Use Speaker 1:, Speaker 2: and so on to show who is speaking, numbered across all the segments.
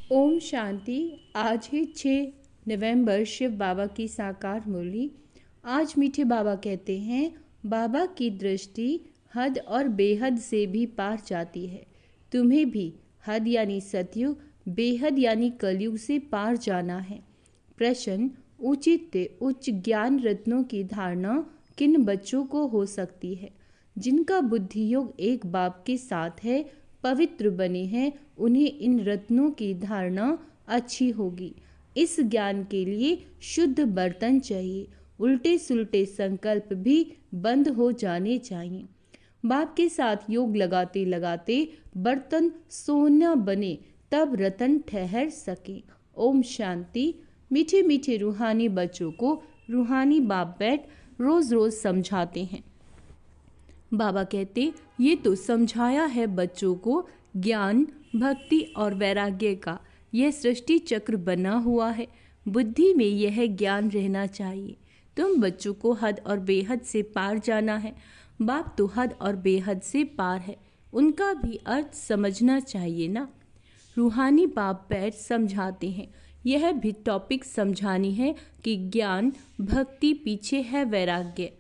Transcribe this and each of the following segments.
Speaker 1: ओम शांति। आज है 6 नवंबर, शिव बाबा की साकार मुरली। आज मीठे बाबा कहते हैं, बाबा की दृष्टि हद और बेहद से भी पार जाती है। तुम्हें भी हद यानी सतयुग, बेहद यानी कलयुग से पार जाना है। प्रश्न: उचित उच्च ज्ञान रत्नों की धारणा किन बच्चों को हो सकती है? जिनका बुद्धि योग एक बाप के साथ है, पवित्र बने हैं, उन्हें इन रत्नों की धारणा अच्छी होगी। इस ज्ञान के लिए शुद्ध बर्तन चाहिए, उल्टे सुलटे संकल्प भी बंद हो जाने चाहिए। बाप के साथ योग लगाते लगाते बर्तन सोना बने, तब रतन ठहर सके। ओम शांति। मीठे मीठे रूहानी बच्चों को रूहानी बाप बैठ रोज रोज समझाते हैं। बाबा कहते, ये तो समझाया है बच्चों को ज्ञान, भक्ति और वैराग्य का यह सृष्टि चक्र बना हुआ है। बुद्धि में यह ज्ञान रहना चाहिए। तुम बच्चों को हद और बेहद से पार जाना है। बाप तो हद और बेहद से पार है, उनका भी अर्थ समझना चाहिए ना। रूहानी बाप बैठ समझाते हैं। यह भी टॉपिक समझानी है कि ज्ञान भक्ति पीछे है वैराग्य।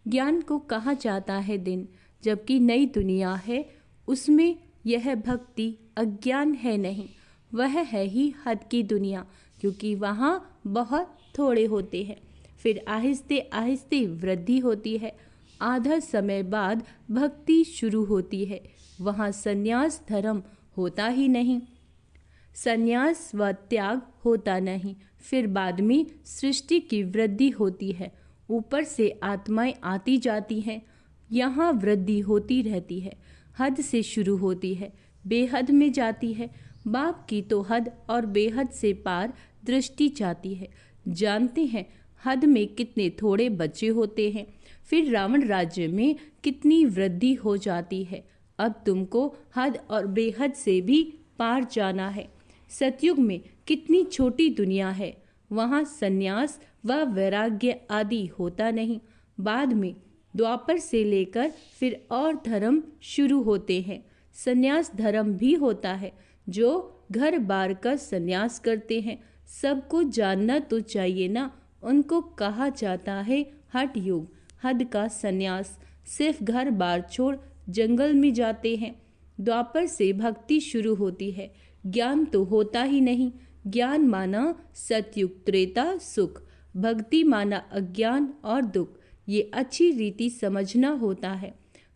Speaker 1: ज्ञान को कहा जाता है दिन, जबकि नई दुनिया है, उसमें यह भक्ति अज्ञान है नहीं, वह है ही हद की दुनिया, क्योंकि वहाँ बहुत थोड़े होते हैं। फिर आहिस्ते आहिस्ते वृद्धि होती है। आधा समय बाद भक्ति शुरू होती है। वहाँ संन्यास धर्म होता ही नहीं, संन्यास व त्याग होता नहीं। फिर बाद में सृष्टि की वृद्धि होती है। ऊपर से आत्माएं आती जाती हैं, यहाँ वृद्धि होती रहती है। हद से शुरू होती है, बेहद में जाती है। बाप की तो हद और बेहद से पार दृष्टि जाती है। जानते हैं हद में कितने थोड़े बच्चे होते हैं, फिर रावण राज्य में कितनी वृद्धि हो जाती है। अब तुमको हद और बेहद से भी पार जाना है। सतयुग में कितनी छोटी दुनिया है, वहाँ संन्यास व वैराग्य आदि होता नहीं। बाद में द्वापर से लेकर फिर और धर्म शुरू होते हैं। संन्यास धर्म भी होता है, जो घर बार का संन्यास करते हैं। सबको जानना तो चाहिए ना, उनको कहा जाता है हठ योग, हद का संन्यास। सिर्फ घर बार छोड़ जंगल में जाते हैं। द्वापर से भक्ति शुरू होती है। ज्ञान तो होता ही नहीं। ज्ञान माना सतयुग, त्रेता, सुख। भक्ति माना अज्ञान और दुख। ये अच्छी रीति समझना होता है।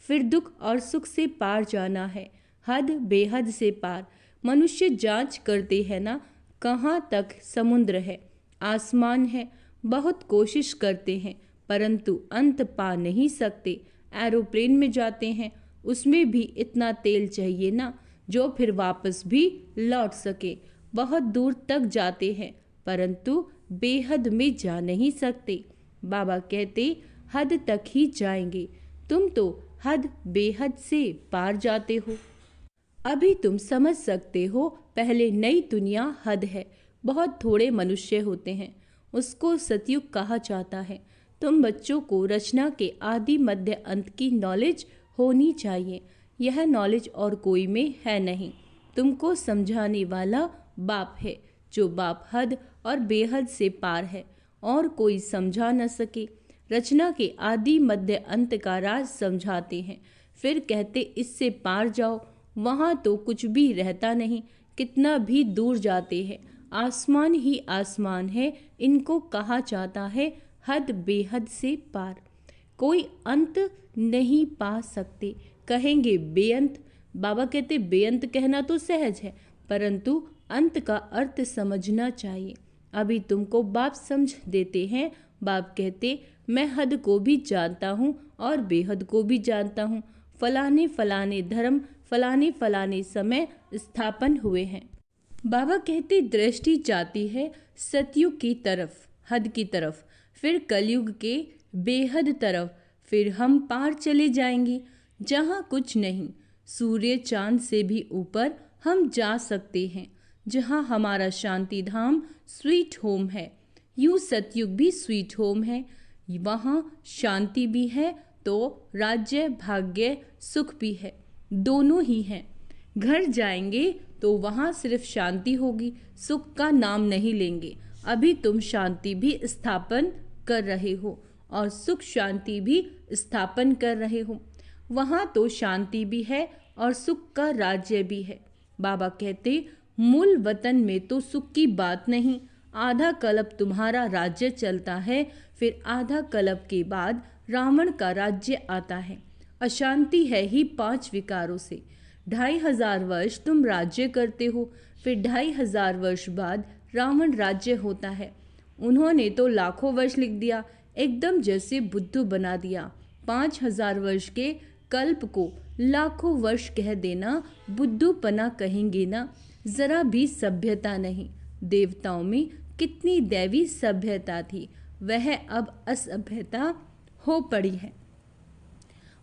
Speaker 1: फिर दुख और सुख से पार जाना है, हद बेहद से पार। मनुष्य जांच करते हैं ना, कहाँ तक समुद्र है, आसमान है। बहुत कोशिश करते हैं, परंतु अंत पा नहीं सकते। एरोप्लेन में जाते हैं, उसमें भी इतना तेल चाहिए ना, जो फिर वापस भी लौट सके। बहुत दूर तक जाते हैं, परंतु बेहद में जा नहीं सकते। बाबा कहते, हद तक ही जाएंगे। तुम तो हद बेहद से पार जाते हो। अभी तुम समझ सकते हो, पहले नई दुनिया हद है, बहुत थोड़े मनुष्य होते हैं, उसको सतयुग कहा जाता है। तुम बच्चों को रचना के आदि मध्य अंत की नॉलेज होनी चाहिए। यह नॉलेज और कोई में है नहीं, तुमको समझाने वाला बाप है, जो बाप हद और बेहद से पार है, और कोई समझा न सके। रचना के आदि मध्य अंत का राज समझाते हैं, फिर कहते इससे पार जाओ। वहाँ तो कुछ भी रहता नहीं, कितना भी दूर जाते हैं, आसमान ही आसमान है। इनको कहा जाता है हद बेहद से पार। कोई अंत नहीं पा सकते, कहेंगे बेअंत। बाबा कहते बेअंत कहना तो सहज है, परंतु अंत का अर्थ समझना चाहिए। अभी तुमको बाप समझ देते हैं। बाप कहते, मैं हद को भी जानता हूँ और बेहद को भी जानता हूँ। फलाने फलाने धर्म फलाने फलाने समय स्थापन हुए हैं। बाबा कहते, दृष्टि जाती है सतयुग की तरफ, हद की तरफ, फिर कलयुग के बेहद तरफ। फिर हम पार चले जाएंगे, जहाँ कुछ नहीं। सूर्य चांद से भी ऊपर हम जा सकते हैं, जहाँ हमारा शांति धाम स्वीट होम है। यूँ सतयुग भी स्वीट होम है, वहाँ शांति भी है तो राज्य भाग्य सुख भी है, दोनों ही हैं। घर जाएंगे तो वहाँ सिर्फ शांति होगी, सुख का नाम नहीं लेंगे। अभी तुम शांति भी स्थापन कर रहे हो और सुख शांति भी स्थापन कर रहे हो। वहाँ तो शांति भी है और सुख का राज्य भी है। बाबा कहते, मूल वतन में तो सुख की बात नहीं। आधा कल्प तुम्हारा राज्य चलता है, फिर आधा कल्प के बाद रावण का राज्य आता है। अशांति है ही 5 विकारों से। 2500 वर्ष तुम राज्य करते हो, फिर 2500 वर्ष बाद रावण राज्य होता है। उन्होंने तो लाखों वर्ष लिख दिया, एकदम जैसे बुद्धू बना दिया। 5000 वर्ष के कल्प को लाखों वर्ष कह देना बुद्धूपना कहेंगे ना। जरा भी सभ्यता नहीं। देवताओं में कितनी दैवी सभ्यता थी, वह अब असभ्यता हो पड़ी है।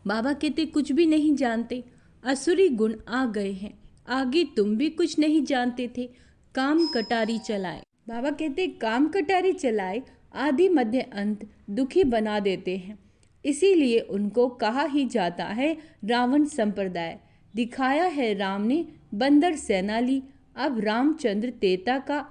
Speaker 1: बाबा कहते, कुछ भी नहीं जानते, असुरी गुण आ गए हैं। आगे तुम भी कुछ नहीं जानते थे, काम कटारी चलाए। बाबा कहते, काम कटारी चलाए आदि मध्य अंत दुखी बना देते हैं। इसीलिए उनको कहा ही जाता है रावण संप्रदाय। दिखाया है राम ने बंदर सेना ली, अब रामचंद्र तेता का।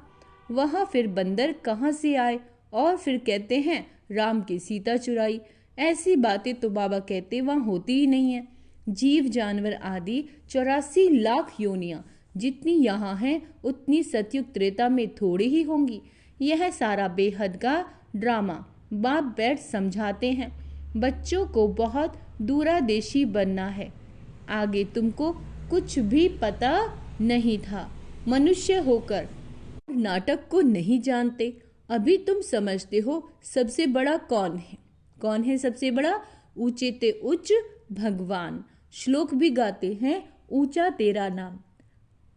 Speaker 1: वहाँ फिर बंदर कहाँ से आए, और फिर कहते हैं राम की सीता चुराई। ऐसी बातें तो बाबा कहते वहाँ होती ही नहीं है। जीव जानवर आदि 84 लाख योनियाँ जितनी यहाँ हैं उतनी सतयुग त्रेता में थोड़ी ही होंगी। यह सारा बेहद का ड्रामा बाप बैठ समझाते हैं। बच्चों को बहुत दूरादेशी बनना है। आगे तुमको कुछ भी पता नहीं था। मनुष्य होकर नाटक को नहीं जानते। अभी तुम समझते हो सबसे बड़ा कौन है। कौन है सबसे बड़ा? ऊंचे ते उच्च भगवान। श्लोक भी गाते हैं, ऊंचा तेरा नाम।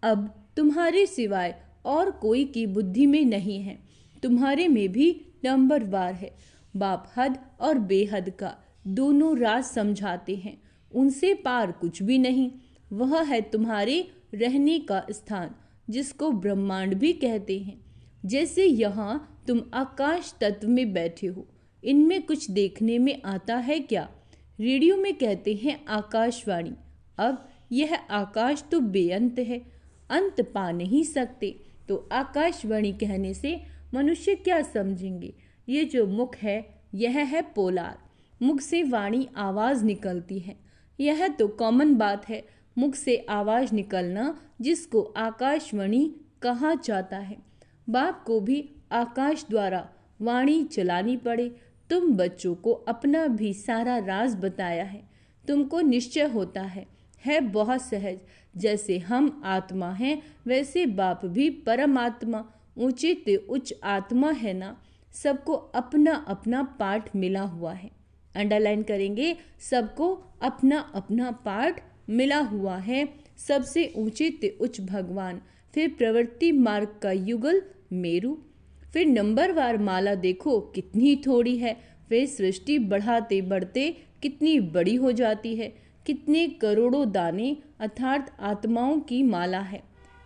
Speaker 1: अब तुम्हारे सिवाय और कोई की बुद्धि में नहीं है, तुम्हारे में भी नंबरवार है। बाप हद और बेहद का दोनों राज समझाते हैं। उनसे पार कुछ भी नहीं। वह है तुम्हारे रहने का स्थान, जिसको ब्रह्मांड भी कहते हैं। जैसे यहाँ तुम आकाश तत्व में बैठे हो, इनमें कुछ देखने में आता है क्या? रेडियो में कहते हैं आकाशवाणी। अब यह आकाश तो बेअंत है, अंत पा नहीं सकते, तो आकाशवाणी कहने से मनुष्य क्या समझेंगे? ये जो मुख है यह है पोलार। मुख से वाणी आवाज निकलती है, यह तो कॉमन बात है। मुख से आवाज निकलना, जिसको आकाशवाणी कहा जाता है। बाप को भी आकाश द्वारा वाणी चलानी पड़े। तुम बच्चों को अपना भी सारा राज बताया है। तुमको निश्चय होता है बहुत सहज। जैसे हम आत्मा हैं, वैसे बाप भी परमात्मा, ऊंचे ते उच्च आत्मा है ना। सबको अपना अपना पाठ मिला हुआ है। अंडरलाइन करेंगे, सबको अपना अपना पाठ मिला हुआ है। सबसे ऊंचे ते उच्च भगवान, फिर प्रवृत्ति मार्ग का युगल मेरु। फिर नंबरवार माला देखो कितनी थोड़ी है, फिर सृष्टि बढ़ाते बढ़ते कितनी बड़ी हो जाती है। कितने करोड़ों दाने अर्थात आत्माओं की माला है।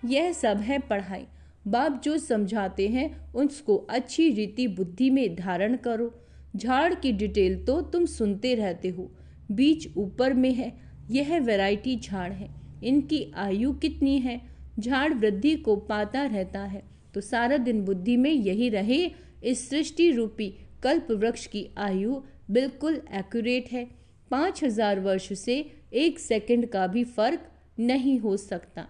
Speaker 1: यह सब है पढ़ाई। बाप जो समझाते हैं उसको अच्छी रीति बुद्धि में धारण करो। झाड़ की डिटेल तो तुम सुनते रहते हो। बीज ऊपर में है, यह वैरायटी झाड़ है। इनकी आयु कितनी है? झाड़ वृद्धि को पाता रहता है, तो सारा दिन बुद्धि में यही रहे। इस सृष्टि रूपी कल्प वृक्ष की आयु बिल्कुल एक्यूरेट है। 5000 वर्ष से 1 सेकंड का भी फर्क नहीं हो सकता।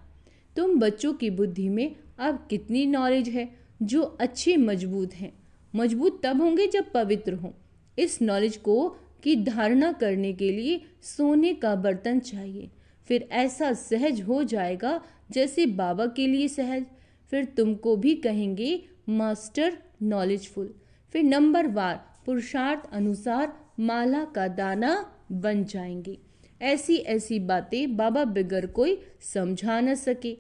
Speaker 1: तुम बच्चों की बुद्धि में अब कितनी नॉलेज है, जो अच्छे मजबूत हैं। मजबूत तब होंगे जब पवित्र हों। इस नॉलेज को की धारणा करने के लिए सोने का बर्तन चाहिए। फिर ऐसा सहज हो जाएगा जैसे बाबा के लिए सहज। फिर तुमको भी कहेंगे मास्टर नॉलेजफुल। फिर नंबरवार पुरुषार्थ अनुसार माला का दाना बन जाएंगे। ऐसी ऐसी बातें बाबा बगैर कोई समझा न सके।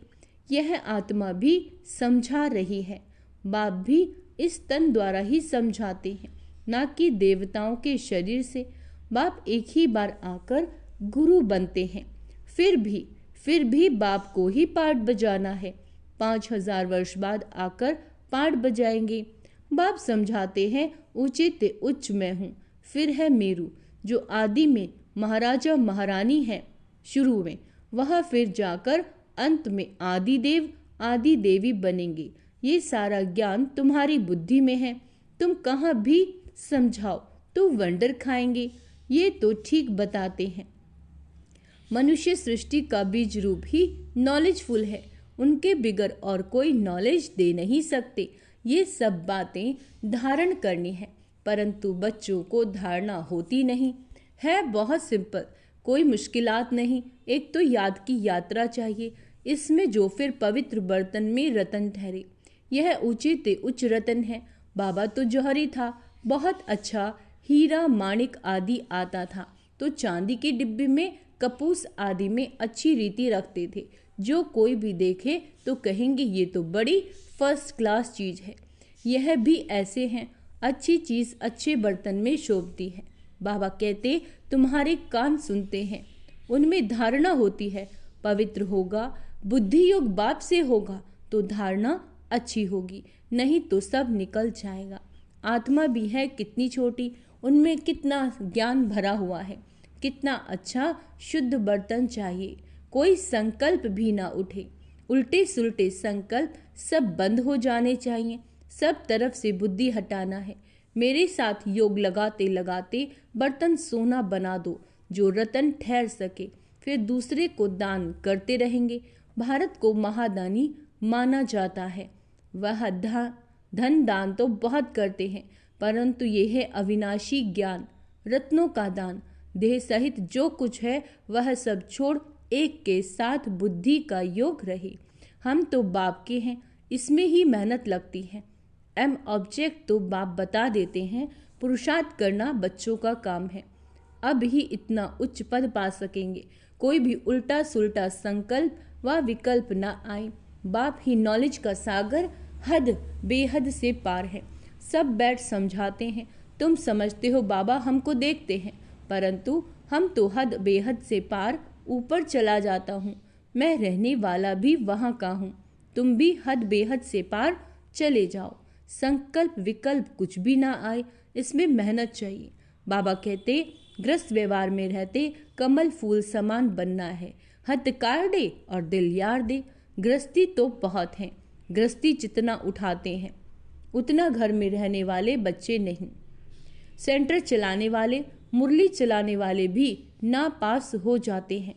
Speaker 1: यह आत्मा भी समझा रही है। बाप भी इस तन द्वारा ही समझाते हैं, ना कि देवताओं के शरीर से। बाप एक ही बार आकर गुरु बनते हैं। फिर भी बाप को ही पाठ बजाना है। 5000 वर्ष बाद आकर पाठ बजाएंगे। बाप समझाते हैं ऊंचे ते उच्च मैं हूँ। फिर है मेरू, जो आदि में महाराजा महारानी है शुरू में, वह फिर जाकर अंत में आदि देव आदि देवी बनेंगे। ये सारा ज्ञान तुम्हारी बुद्धि में है। तुम कहाँ भी समझाओ तो वंडर खाएंगे। ये तो ठीक बताते हैं। मनुष्य सृष्टि का बीज रूप ही नॉलेजफुल है। उनके बिगर और कोई नॉलेज दे नहीं सकते। ये सब बातें धारण करनी है, परंतु बच्चों को धारणा होती नहीं है। बहुत सिंपल, कोई मुश्किलात नहीं। एक तो याद की यात्रा चाहिए, इसमें जो फिर पवित्र बर्तन में रतन ठहरे। यह ऊंचे ते उच्च रतन है। बाबा तो जौहरी था, बहुत अच्छा हीरा माणिक आदि आता था, तो चांदी के डिब्बे में कपूस आदि में अच्छी रीति रखते थे। जो कोई भी देखे तो कहेंगे ये तो बड़ी फर्स्ट क्लास चीज है। यह भी ऐसे हैं, अच्छी चीज अच्छे बर्तन में शोभती है। बाबा कहते तुम्हारे कान सुनते हैं, उनमें धारणा होती है। पवित्र होगा, बुद्धि योग बाप से होगा तो धारणा अच्छी होगी, नहीं तो सब निकल जाएगा। आत्मा भी है कितनी छोटी, उनमें कितना ज्ञान भरा हुआ है। कितना अच्छा शुद्ध बर्तन चाहिए, कोई संकल्प भी ना उठे। उल्टे सुलटे संकल्प सब बंद हो जाने चाहिए। सब तरफ से बुद्धि हटाना है। मेरे साथ योग लगाते लगाते बर्तन सोना बना दो, जो रतन ठहर सके। फिर दूसरे को दान करते रहेंगे। भारत को महादानी माना जाता है। वह धन दान तो बहुत करते हैं, परंतु यह है अविनाशी ज्ञान, रत्नों का दान। देह सहित जो कुछ है वह सब छोड़ एक के साथ बुद्धि का योग रहे। हम तो बाप के हैं, इसमें ही मेहनत लगती है। एम ऑब्जेक्ट तो बाप बता देते हैं, पुरुषार्थ करना बच्चों का काम है। अब ही इतना उच्च पद पा सकेंगे। कोई भी उल्टा सुल्टा संकल्प व विकल्प न आए। बाप ही नॉलेज का सागर हद बेहद से पार है। सब बैठ समझाते हैं। तुम समझते हो बाबा हमको देखते हैं, परंतु हम तो हद बेहद से पार ऊपर चला जाता हूँ। मैं रहने वाला भी वहाँ का हूँ। तुम भी हद बेहद से पार चले जाओ। संकल्प विकल्प कुछ भी ना आए, इसमें मेहनत चाहिए। बाबा कहते ग्रस्त व्यवहार में रहते कमल फूल समान बनना है। हद कार दे और दिल यार दे। गृहस्थी तो बहुत है, गृहस्थी जितना उठाते हैं उतना घर में रहने वाले बच्चे नहीं। सेंटर चलाने वाले, मुरली चलाने वाले भी नापास हो जाते हैं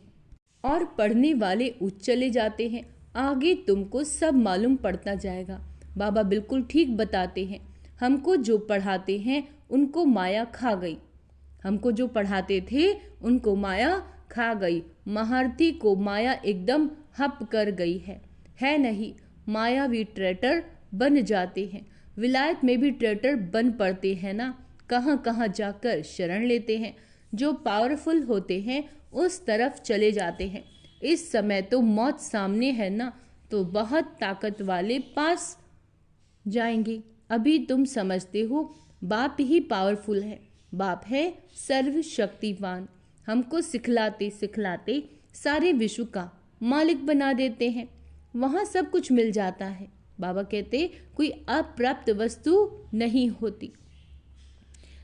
Speaker 1: और पढ़ने वाले उच्च चले जाते हैं। आगे तुमको सब मालूम पड़ता जाएगा। बाबा बिल्कुल ठीक बताते हैं। हमको जो पढ़ाते हैं उनको माया खा गई। हमको जो पढ़ाते थे उनको माया खा गई। महारथी को माया एकदम हप कर गई है नहीं। मायावी ट्रेटर बन जाते हैं। विलायत में भी ट्रेटर बन पड़ते हैं ना। कहाँ कहाँ जाकर शरण लेते हैं। जो पावरफुल होते हैं उस तरफ चले जाते हैं। इस समय तो मौत सामने है ना, तो बहुत ताकत वाले पास जाएंगे। अभी तुम समझते हो बाप ही पावरफुल है। बाप है सर्वशक्तिवान। हमको सिखलाते सिखलाते सारे विश्व का मालिक बना देते हैं। वहाँ सब कुछ मिल जाता है। बाबा कहते कोई अप्राप्त वस्तु नहीं होती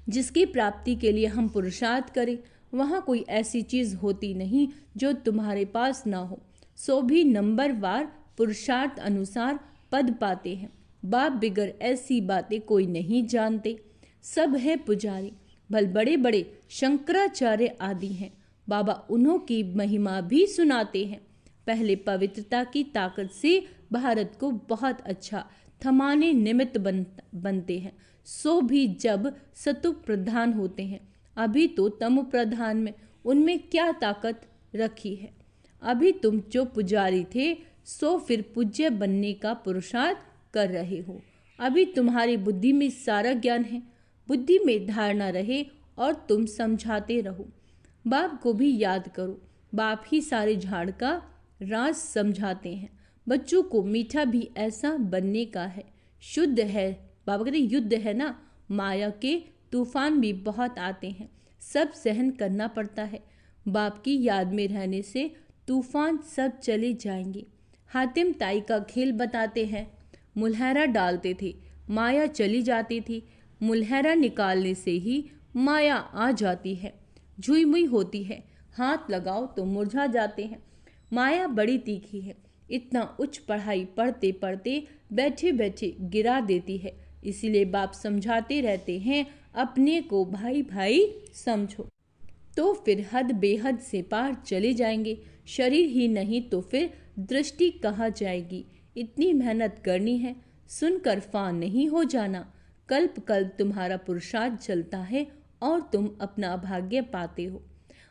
Speaker 1: जिसकी प्राप्ति के लिए हम पुरुषार्थ करें। वहाँ कोई ऐसी चीज होती नहीं जो तुम्हारे पास ना हो। सो भी नंबरवार पुरुषार्थ अनुसार पद पाते हैं। बाप बिगर ऐसी बातें कोई नहीं जानते। सब है पुजारी, भल बड़े बड़े शंकराचार्य आदि हैं। बाबा उन्हों की महिमा भी सुनाते हैं। पहले पवित्रता की ताकत से भारत को बहुत अच्छा थमाने निमित्त बनते हैं। सो भी जब सतु प्रधान होते हैं। अभी तो तमु प्रधान में, उनमें क्या ताकत रखी है। अभी तुम जो पुजारी थे सो फिर पूज्य बनने का पुरुषार्थ कर रहे हो। अभी तुम्हारी बुद्धि में सारा ज्ञान है। बुद्धि में धारणा रहे और तुम समझाते रहो। बाप को भी याद करो। बाप ही सारे झाड़ का राज समझाते हैं। बच्चों को मीठा भी ऐसा बनने का है। शुद्ध है, बाबा कहते युद्ध है ना। माया के तूफान भी बहुत आते हैं, सब सहन करना पड़ता है। बाप की याद में रहने से तूफान सब चले जाएंगे। हातिम ताई का खेल बताते हैं। मुलहरा डालते थे, माया चली जाती थी। मुलहरा निकालने से ही माया आ जाती है। झुई मुई होती है, हाथ लगाओ तो मुरझा जाते हैं। माया बड़ी तीखी है, इतना उच्च पढ़ाई पढ़ते पढ़ते बैठे बैठे गिरा देती है। इसीलिए बाप समझाते रहते हैं, अपने को भाई भाई समझो, तो फिर हद बेहद से पार चले जाएंगे। शरीर ही नहीं तो फिर दृष्टि कहाँ जाएगी। इतनी मेहनत करनी है, सुनकर फान नहीं हो जाना। कल्प कल्प तुम्हारा पुरुषार्थ चलता है और तुम अपना भाग्य पाते हो।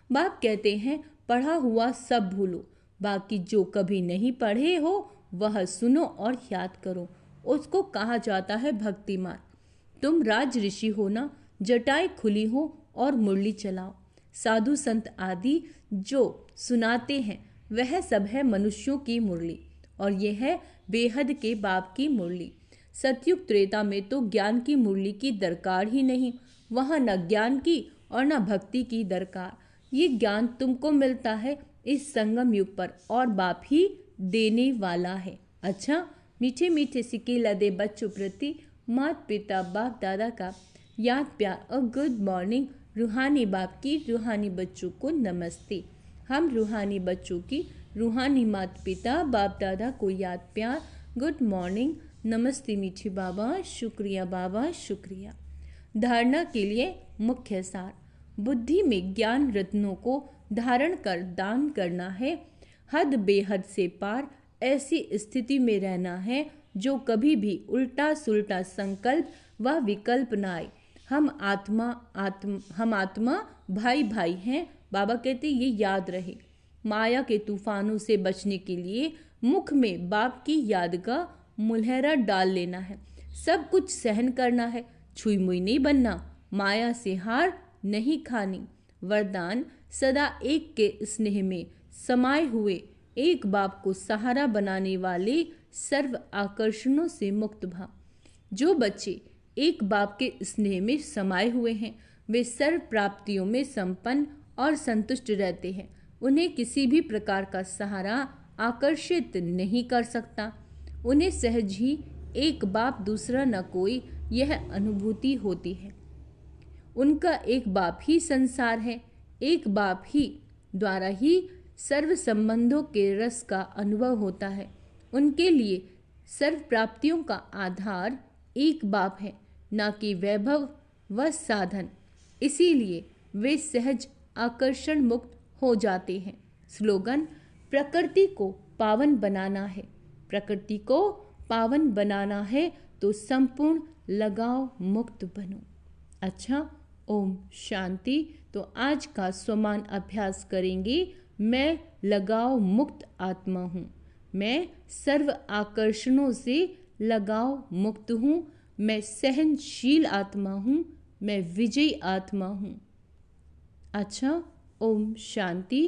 Speaker 1: बाप कहते हैं, पढ़ा हुआ सब भूलो, बाकी जो कभी नहीं पढ़े हो वह सुनो और याद करो। उसको कहा जाता है भक्ति मार्ग। तुम राज ऋषि हो ना, जटाएं खुली हो और मुरली चलाओ। साधु संत आदि जो सुनाते हैं वह सब है मनुष्यों की मुरली, और यह है बेहद के बाप की मुरली। सतयुग त्रेता में तो ज्ञान की मुरली की दरकार ही नहीं, वहाँ न ज्ञान की और न भक्ति की दरकार। ये ज्ञान तुमको मिलता है इस संगम युग पर, और बाप ही देने वाला है। अच्छा, मीठे मीठे सिक्के लदे बच्चों प्रति माता पिता बाप दादा का याद प्यार और गुड मॉर्निंग। रूहानी बाप की रूहानी बच्चों को नमस्ते। हम रूहानी बच्चों की रूहानी माता पिता बाप दादा को याद प्यार, गुड मॉर्निंग, नमस्ते मीठे बाबा, शुक्रिया बाबा, शुक्रिया। धारणा के लिए मुख्य सार। बुद्धि में ज्ञान रत्नों को धारण कर दान करना है। हद बेहद से पार ऐसी स्थिति में रहना है जो कभी भी उल्टा सुल्टा संकल्प व विकल्प न आए। हम आत्मा भाई भाई हैं। बाबा कहते ये याद रहे। माया के तूफानों से बचने के लिए मुख में बाप की याद का मुलहरा डाल लेना है। सब कुछ सहन करना है, छुई मुई नहीं बनना, माया से हार नहीं खानी। वरदान, सदा एक के स्नेह में समाये हुए, एक बाप को सहारा बनाने वाले, सर्व आकर्षणों से मुक्त भाव। जो बच्चे एक बाप के स्नेह में समाये हुए हैं वे सर्व प्राप्तियों में संपन्न और संतुष्ट रहते हैं। उन्हें किसी भी प्रकार का सहारा आकर्षित नहीं कर सकता। उन्हें सहज ही एक बाप दूसरा न कोई यह अनुभूति होती है। उनका एक बाप ही संसार है। एक बाप ही द्वारा ही सर्व संबंधों के रस का अनुभव होता है। उनके लिए सर्व प्राप्तियों का आधार एक बाप है, न कि वैभव व साधन। इसीलिए वे सहज आकर्षण मुक्त हो जाते हैं। स्लोगन, प्रकृति को पावन बनाना है। प्रकृति को पावन बनाना है तो संपूर्ण लगाव मुक्त बनो। अच्छा, ओम शांति। तो आज का स्वमान अभ्यास करेंगे। मैं लगाव मुक्त आत्मा हूँ। मैं सर्व आकर्षणों से लगाव मुक्त हूँ। मैं सहनशील आत्मा हूँ। मैं विजयी आत्मा हूँ। अच्छा, ओम शांति।